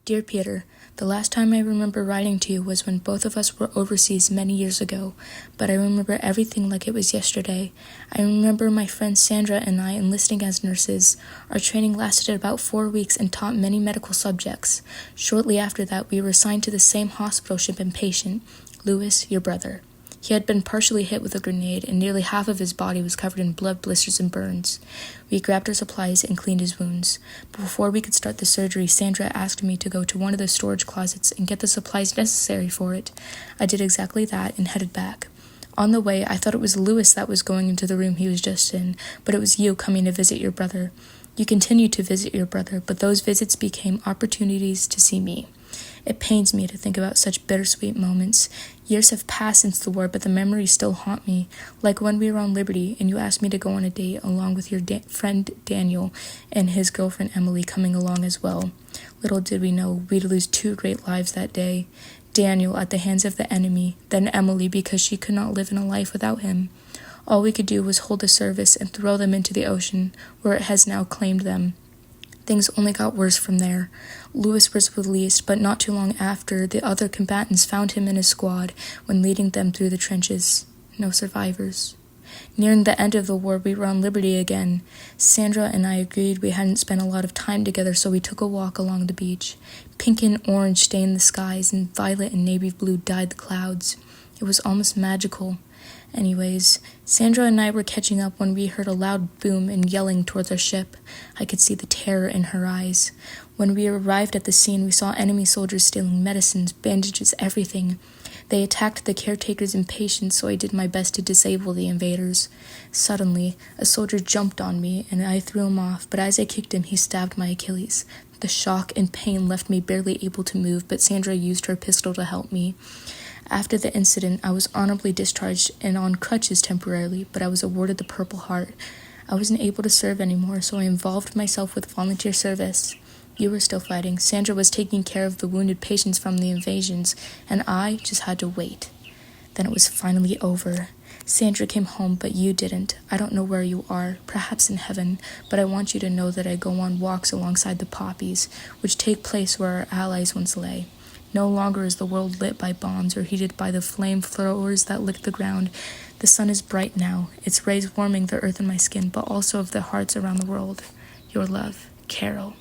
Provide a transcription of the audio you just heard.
Dear Peter, the last time I remember writing to you was when both of us were overseas many years ago, but I remember everything like it was yesterday. I remember my friend Sandra and I enlisting as nurses. Our training lasted about 4 weeks and taught many medical subjects. Shortly after that, we were assigned to the same hospital ship and patient, Louis, your brother. He had been partially hit with a grenade, and nearly half of his body was covered in blood, blisters, and burns. We grabbed our supplies and cleaned his wounds. But before we could start the surgery, Sandra asked me to go to one of the storage closets and get the supplies necessary for it. I did exactly that and headed back. On the way, I thought it was Louis that was going into the room he was just in, but it was you coming to visit your brother. You continued to visit your brother, but those visits became opportunities to see me. It pains me to think about such bittersweet moments. Years have passed since the war, but the memories still haunt me, like when we were on Liberty and you asked me to go on a date along with your friend Daniel and his girlfriend Emily coming along as well. Little did we know we'd lose 2 great lives that day. Daniel at the hands of the enemy, then Emily because she could not live in a life without him. All we could do was hold the service and throw them into the ocean, where it has now claimed them. Things only got worse from there. Louis was released, but not too long after, the other combatants found him in his squad when leading them through the trenches. No survivors. Nearing the end of the war, we were on Liberty again. Sandra and I agreed we hadn't spent a lot of time together, so we took a walk along the beach. Pink and orange stained the skies, and violet and navy blue dyed the clouds. It was almost magical. Anyways, Sandra and I were catching up when we heard a loud boom and yelling towards our ship. I could see the terror in her eyes. When we arrived at the scene, we saw enemy soldiers stealing medicines, bandages, everything. They attacked the caretakers and patients, so I did my best to disable the invaders. Suddenly, a soldier jumped on me, and I threw him off, but as I kicked him, he stabbed my Achilles. The shock and pain left me barely able to move, but Sandra used her pistol to help me. After the incident, I was honorably discharged and on crutches temporarily, but I was awarded the Purple Heart. I wasn't able to serve anymore, so I involved myself with volunteer service. You were still fighting. Sandra was taking care of the wounded patients from the invasions, and I just had to wait. Then it was finally over. Sandra came home, but you didn't. I don't know where you are, perhaps in heaven, but I want you to know that I go on walks alongside the poppies, which take place where our allies once lay. No longer is the world lit by bombs or heated by the flamethrowers that lick the ground. The sun is bright now, its rays warming the earth in my skin, but also of the hearts around the world. Your love, Carol.